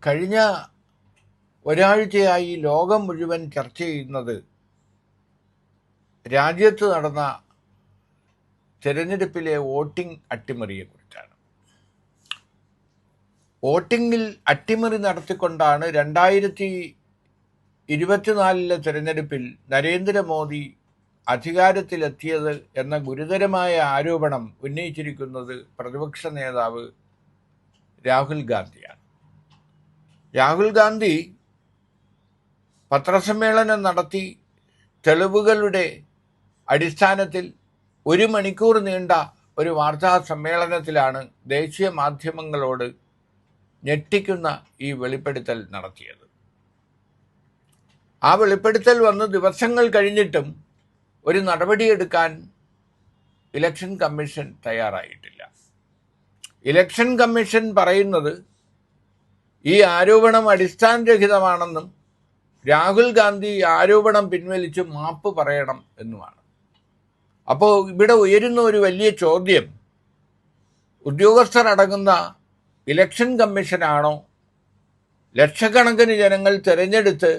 കഴിഞ്ഞ ഒരാഴ്ചയായി ലോകം മുഴുവൻ ചർച്ച ചെയ്യുന്നത് രാജ്യത്ത് നടന്ന തെരഞ്ഞെടുപ്പിലെ വോട്ടിംഗ് അട്ടിമറിയെക്കുറിച്ചാണ്. വോട്ടിങ്ങിൽ അട്ടിമറി നടത്തിക്കൊണ്ടാണ് 2024 തെരഞ്ഞെടുപ്പിൽ നരേന്ദ്രമോദി അധികാരത്തിലെത്തിയത് എന്ന ഗുരുതരമായ ആരോപണം ഉന്നയിച്ചിരിക്കുന്നത് പ്രതിപക്ഷ നേതാവ് രാഹുൽ ഗാന്ധിയാണ്. രാഹുൽ ഗാന്ധി പത്രസമ്മേളനം നടത്തി തെളിവുകളുടെ അടിസ്ഥാനത്തിൽ 1 മണിക്കൂർ നീണ്ട ഒരു വാർത്താ സമ്മേളനത്തിലാണ് ദേശീയ മാധ്യമങ്ങളോട് ഞെട്ടിക്കുന്ന ഈ വെളിപ്പെടുത്തൽ നടത്തിയത്. ആ വെളിപ്പെടുത്തൽ വന്ന് ദിവസങ്ങൾ കഴിഞ്ഞിട്ടും ഒരു നടപടിയെടുക്കാൻ ഇലക്ഷൻ കമ്മീഷൻ തയ്യാറായിട്ടില്ല. ഇലക്ഷൻ കമ്മീഷൻ പറയുന്നത് ഈ ആരോപണം അടിസ്ഥാനരഹിതമാണെന്നും രാഹുൽ ഗാന്ധി ആരോപണം പിൻവലിച്ച് മാപ്പ് പറയണം എന്നുമാണ്. അപ്പോൾ ഇവിടെ ഉയരുന്ന ഒരു വലിയ ചോദ്യം, ഉദ്യോഗസ്ഥർ അടങ്ങുന്ന ഇലക്ഷൻ കമ്മീഷനാണോ ലക്ഷക്കണക്കിന് ജനങ്ങൾ തിരഞ്ഞെടുത്ത്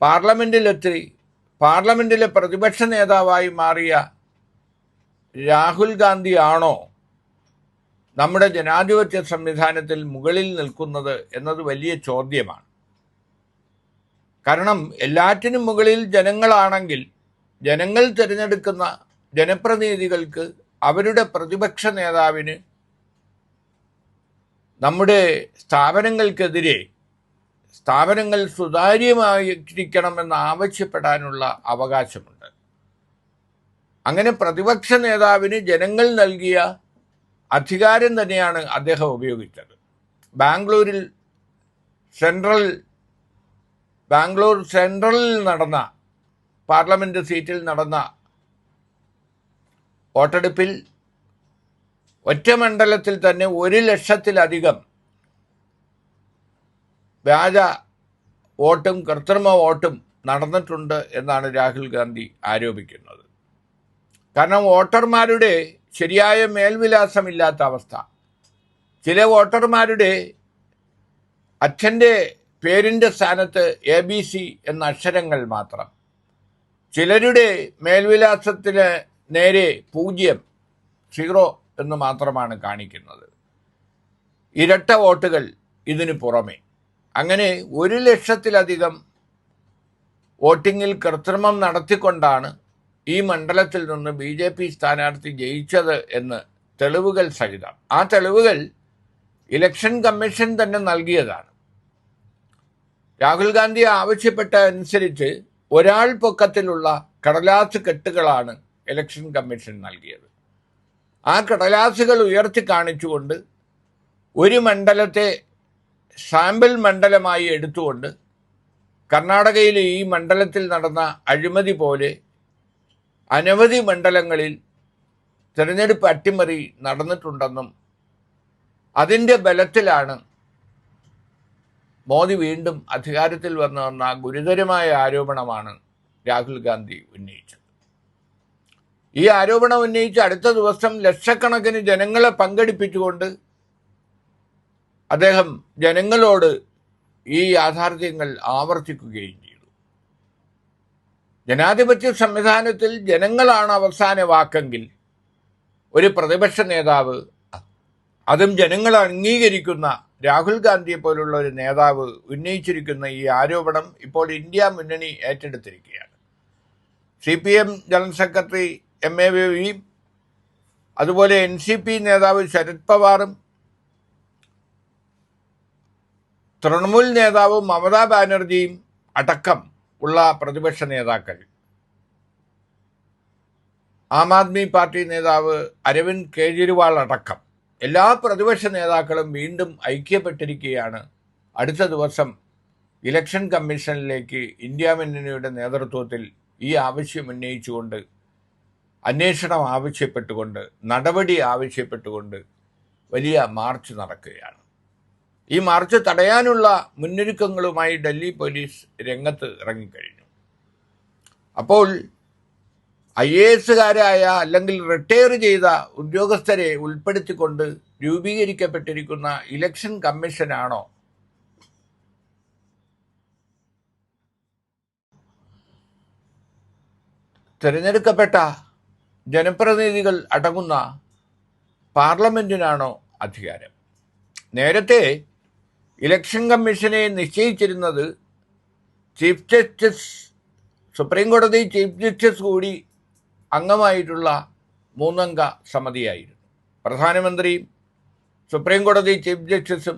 പാർലമെൻറ്റിലെത്തി പാർലമെൻറ്റിലെ പ്രതിപക്ഷ നേതാവായി മാറിയ രാഹുൽ ഗാന്ധി ആണോ നമ്മുടെ ജനാധിപത്യ സംവിധാനത്തിൽ മുകളിൽ നിൽക്കുന്നത് എന്നത് വലിയ ചോദ്യമാണ്. കാരണം എല്ലാറ്റിനും മുകളിൽ ജനങ്ങളാണെങ്കിൽ ജനങ്ങൾ തിരഞ്ഞെടുക്കുന്ന ജനപ്രതിനിധികൾക്ക് അവരുടെ പ്രതിപക്ഷ നേതാവിന് നമ്മുടെ സ്ഥാപനങ്ങൾക്കെതിരെ സ്ഥാപനങ്ങൾ സുതാര്യമായിരിക്കണമെന്ന് ആവശ്യപ്പെടാനുള്ള അവകാശമുണ്ട്. അങ്ങനെ പ്രതിപക്ഷ നേതാവിന് ജനങ്ങൾ നൽകിയ അധികാരം തന്നെയാണ് അദ്ദേഹം ഉപയോഗിച്ചത്. ബാംഗ്ലൂർ സെൻട്രലിൽ നടന്ന പാർലമെൻറ്റ് സീറ്റിൽ നടന്ന വോട്ടെടുപ്പിൽ ഒറ്റ മണ്ഡലത്തിൽ തന്നെ 1,00,000-ലധികം വ്യാജ വോട്ടും കൃത്രിമ വോട്ടും നടന്നിട്ടുണ്ട് എന്നാണ് രാഹുൽ ഗാന്ധി ആരോപിക്കുന്നത്. കാരണം വോട്ടർമാരുടെ ശരിയായ മേൽവിലാസമില്ലാത്ത അവസ്ഥ, ചില വോട്ടർമാരുടെ അച്ഛൻ്റെ പേരിൻ്റെ സ്ഥാനത്ത് ABC എന്ന അക്ഷരങ്ങൾ മാത്രം, ചിലരുടെ മേൽവിലാസത്തിന് നേരെ 0 എന്ന് മാത്രമാണ് കാണിക്കുന്നത്. ഇരട്ട വോട്ടുകൾ ഇതിന് പുറമെ, അങ്ങനെ 1,00,000-ലധികം വോട്ടിങ്ങിൽ കൃത്രിമം നടത്തിക്കൊണ്ടാണ് ഈ മണ്ഡലത്തിൽ നിന്ന് BJP സ്ഥാനാർത്ഥി ജയിച്ചത് എന്ന് തെളിവുകൾ സഹിതം. ആ തെളിവുകൾ ഇലക്ഷൻ കമ്മീഷൻ തന്നെ നൽകിയതാണ്. രാഹുൽ ഗാന്ധി ആവശ്യപ്പെട്ട അനുസരിച്ച് ഒരാൾ പൊക്കത്തിലുള്ള കടലാസ് കെട്ടുകളാണ് ഇലക്ഷൻ കമ്മീഷൻ നൽകിയത്. ആ കടലാസുകൾ ഉയർത്തി കാണിച്ചുകൊണ്ട് ഒരു മണ്ഡലത്തെ സാമ്പിൾ മണ്ഡലമായി എടുത്തുകൊണ്ട് കർണാടകയിലെ ഈ മണ്ഡലത്തിൽ നടന്ന അഴിമതി പോലെ അനവധി മണ്ഡലങ്ങളിൽ തിരഞ്ഞെടുപ്പ് അട്ടിമറി നടന്നിട്ടുണ്ടെന്നും അതിൻ്റെ ബലത്തിലാണ് മോദി വീണ്ടും അധികാരത്തിൽ വന്നതെന്ന ഗുരുതരമായ ആരോപണമാണ് രാഹുൽ ഗാന്ധി ഉന്നയിച്ചത്. ഈ ആരോപണം ഉന്നയിച്ച് അടുത്ത ദിവസം ലക്ഷക്കണക്കിന് ജനങ്ങളെ പങ്കെടുപ്പിച്ചുകൊണ്ട് അദ്ദേഹം ജനങ്ങളോട് ഈ യാഥാർത്ഥ്യങ്ങൾ ആവർത്തിക്കുകയും ചെയ്തു. ജനാധിപത്യ സംവിധാനത്തിൽ ജനങ്ങളാണ് അവസാന വാക്കെങ്കിൽ ഒരു പ്രതിപക്ഷ നേതാവ്, അതും ജനങ്ങൾ അംഗീകരിക്കുന്ന രാഹുൽ ഗാന്ധിയെ പോലുള്ള ഒരു നേതാവ് ഉന്നയിച്ചിരിക്കുന്ന ഈ ആരോപണം ഇപ്പോൾ ഇന്ത്യ മുന്നണി ഏറ്റെടുത്തിരിക്കുകയാണ്. CPM ജനറൽ സെക്രട്ടറി MA ബേബിയും അതുപോലെ NCP നേതാവ് ശരത് പവാറും തൃണമൂൽ നേതാവ് മമതാ ബാനർജിയും അടക്കം ഉള്ള പ്രതിപക്ഷ നേതാക്കൾ, ആം ആദ്മി പാർട്ടി നേതാവ് അരവിന്ദ് കെജ്രിവാൾ അടക്കം എല്ലാ പ്രതിപക്ഷ നേതാക്കളും വീണ്ടും ഐക്യപ്പെട്ടിരിക്കുകയാണ്. അടുത്ത ദിവസം ഇലക്ഷൻ കമ്മീഷനിലേക്ക് ഇന്ത്യ മുന്നണിയുടെ നേതൃത്വത്തിൽ ഈ ആവശ്യം ഉന്നയിച്ചുകൊണ്ട്, അന്വേഷണം ആവശ്യപ്പെട്ടുകൊണ്ട്, നടപടി ആവശ്യപ്പെട്ടുകൊണ്ട് വലിയ മാർച്ച് നടക്കുകയാണ്. ഈ മാർച്ച് തടയാനുള്ള മുന്നൊരുക്കങ്ങളുമായി ഡൽഹി പോലീസ് രംഗത്ത് ഇറങ്ങിക്കഴിഞ്ഞു. അപ്പോൾ IAS-കാരായ അല്ലെങ്കിൽ റിട്ടയർ ചെയ്ത ഉദ്യോഗസ്ഥരെ ഉൾപ്പെടുത്തിക്കൊണ്ട് രൂപീകരിക്കപ്പെട്ടിരിക്കുന്ന ഇലക്ഷൻ കമ്മീഷനാണോ തിരഞ്ഞെടുക്കപ്പെട്ട ജനപ്രതിനിധികൾ അടങ്ങുന്ന പാർലമെൻറ്റിനാണോ അധികാരം? നേരത്തെ ഇലക്ഷൻ കമ്മീഷനെ നിശ്ചയിച്ചിരുന്നത് ചീഫ് ജസ്റ്റിസ്, സുപ്രീം കോടതി ചീഫ് ജസ്റ്റിസ് കൂടി അംഗമായിട്ടുള്ള 3 അംഗ സമിതിയായിരുന്നു. പ്രധാനമന്ത്രിയും സുപ്രീം കോടതി ചീഫ് ജസ്റ്റിസും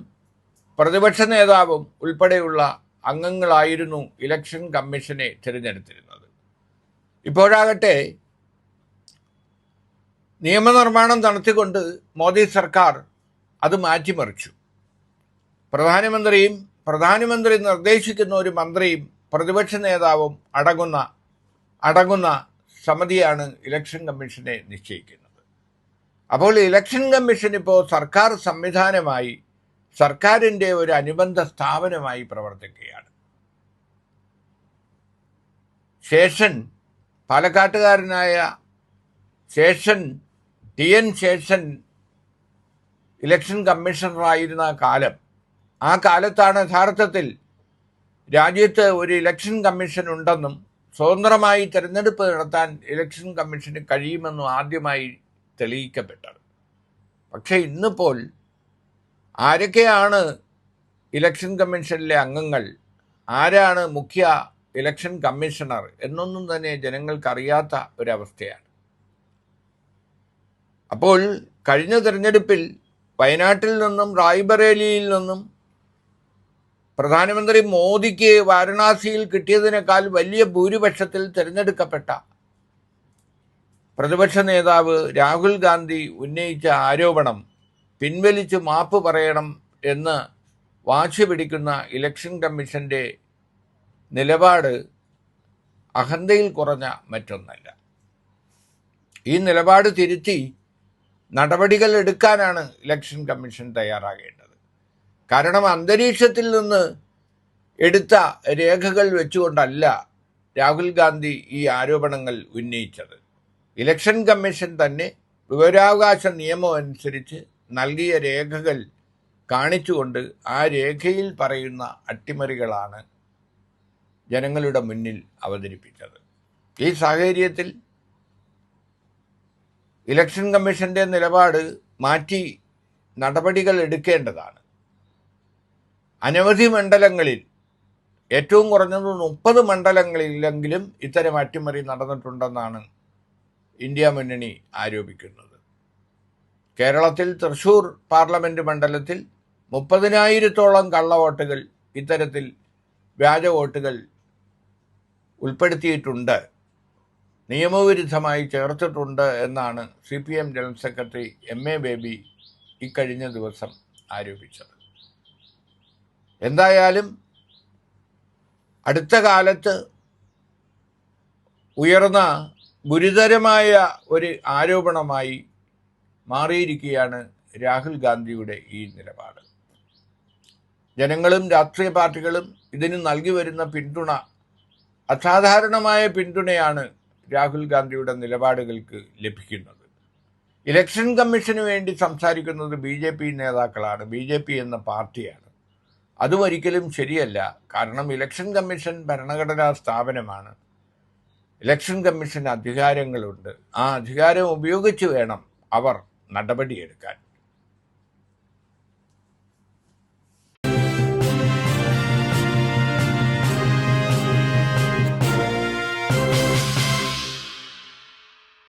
പ്രതിപക്ഷ നേതാവും ഉൾപ്പെടെയുള്ള അംഗങ്ങളായിരുന്നു ഇലക്ഷൻ കമ്മീഷനെ തിരഞ്ഞെടുത്തിരുന്നത്. ഇപ്പോഴാകട്ടെ നിയമനിർമ്മാണം നടത്തിക്കൊണ്ട് മോദി സർക്കാർ അത് മാറ്റിമറിച്ചു. പ്രധാനമന്ത്രി നിർദ്ദേശിക്കുന്ന ഒരു മന്ത്രിയും പ്രതിപക്ഷ നേതാവും അടങ്ങുന്ന സമിതിയാണ് ഇലക്ഷൻ കമ്മീഷനെ നിശ്ചയിക്കുന്നത്. അപ്പോൾ ഇലക്ഷൻ കമ്മീഷൻ ഇപ്പോൾ സർക്കാർ സംവിധാനമായി, സർക്കാരിൻ്റെ ഒരു അനുബന്ധ സ്ഥാപനമായി പ്രവർത്തിക്കുകയാണ്. പാലക്കാട്ടുകാരനായ TN ശേഷൻ ഇലക്ഷൻ കമ്മീഷണറായിരുന്ന ആ കാലത്താണ് യഥാർത്ഥത്തിൽ രാജ്യത്ത് ഒരു ഇലക്ഷൻ കമ്മീഷൻ ഉണ്ടെന്നും സ്വതന്ത്രമായി തിരഞ്ഞെടുപ്പ് നടത്താൻ ഇലക്ഷൻ കമ്മീഷന് കഴിയുമെന്നും ആദ്യമായി തെളിയിക്കപ്പെട്ടത്. പക്ഷേ ഇന്നിപ്പോൾ ആരൊക്കെയാണ് ഇലക്ഷൻ കമ്മീഷനിലെ അംഗങ്ങൾ, ആരാണ് മുഖ്യ ഇലക്ഷൻ കമ്മീഷണർ എന്നൊന്നും തന്നെ ജനങ്ങൾക്കറിയാത്ത ഒരവസ്ഥയാണ്. അപ്പോൾ കഴിഞ്ഞ തിരഞ്ഞെടുപ്പിൽ വയനാട്ടിൽ നിന്നും റായ്ബറേലിയിൽ നിന്നും പ്രധാനമന്ത്രി മോദിക്ക് വാരണാസിയിൽ കിട്ടിയതിനേക്കാൾ വലിയ ഭൂരിപക്ഷത്തിൽ തിരഞ്ഞെടുക്കപ്പെട്ട പ്രതിപക്ഷ നേതാവ് രാഹുൽ ഗാന്ധി ഉന്നയിച്ച ആരോപണം പിൻവലിച്ച് മാപ്പ് പറയണം എന്ന് വാശി പിടിക്കുന്ന ഇലക്ഷൻ കമ്മീഷൻ്റെ നിലപാട് അഹന്തയിൽ കുറഞ്ഞ മറ്റൊന്നല്ല. ഈ നിലപാട് തിരുത്തി നടപടികൾ എടുക്കാനാണ് ഇലക്ഷൻ കമ്മീഷൻ തയ്യാറാകേണ്ടത്. കാരണം അന്തരീക്ഷത്തിൽ നിന്ന് എടുത്ത രേഖകൾ വെച്ചുകൊണ്ടല്ല രാഹുൽ ഗാന്ധി ഈ ആരോപണങ്ങൾ ഉന്നയിച്ചത്. ഇലക്ഷൻ കമ്മീഷൻ തന്നെ വിവരാവകാശ നിയമം അനുസരിച്ച് നൽകിയ രേഖകൾ കാണിച്ചുകൊണ്ട് ആ രേഖയിൽ പറയുന്ന അട്ടിമറികളാണ് ജനങ്ങളുടെ മുന്നിൽ അവതരിപ്പിച്ചത്. ഈ സാഹചര്യത്തിൽ ഇലക്ഷൻ കമ്മീഷൻ്റെ നിലപാട് മാറ്റി നടപടികൾ എടുക്കേണ്ടതാണ്. അനവധി മണ്ഡലങ്ങളിൽ, ഏറ്റവും കുറഞ്ഞത് 30 മണ്ഡലങ്ങളിലെങ്കിലും ഇത്തരം അട്ടിമറി നടന്നിട്ടുണ്ടെന്നാണ് ഇന്ത്യ മുന്നണി ആരോപിക്കുന്നത്. കേരളത്തിൽ തൃശ്ശൂർ പാർലമെൻറ്റ് മണ്ഡലത്തിൽ 30,000-ഓളം കള്ളവോട്ടുകൾ, ഇത്തരത്തിൽ വ്യാജ വോട്ടുകൾ ഉൾപ്പെടുത്തിയിട്ടുണ്ട്, നിയമവിരുദ്ധമായി ചേർത്തിട്ടുണ്ട് എന്നാണ് CPM general secretary MA baby ഇക്കഴിഞ്ഞ ദിവസം ആരോപിച്ചത്. എന്തായാലും അടുത്ത കാലത്ത് ഉയർന്ന ഗുരുതരമായ ഒരു ആരോപണമായി മാറിയിരിക്കുകയാണ് രാഹുൽ ഗാന്ധിയുടെ ഈ നിലപാട്. ജനങ്ങളും രാഷ്ട്രീയ പാർട്ടികളും ഇതിന് നൽകി വരുന്ന പിന്തുണ, അസാധാരണമായ പിന്തുണയാണ് രാഹുൽ ഗാന്ധിയുടെ നിലപാടുകൾക്ക് ലഭിക്കുന്നത്. ഇലക്ഷൻ കമ്മീഷന് വേണ്ടി സംസാരിക്കുന്നത് BJP നേതാക്കളാണ്, BJP എന്ന പാർട്ടിയാണ്. അതും ഒരിക്കലും ശരിയല്ല. കാരണം ഇലക്ഷൻ കമ്മീഷൻ ഭരണഘടനാ സ്ഥാപനമാണ്. ഇലക്ഷൻ കമ്മീഷന് അധികാരങ്ങളുണ്ട്. ആ അധികാരം ഉപയോഗിച്ച് വേണം അവർ നടപടിയെടുക്കാൻ.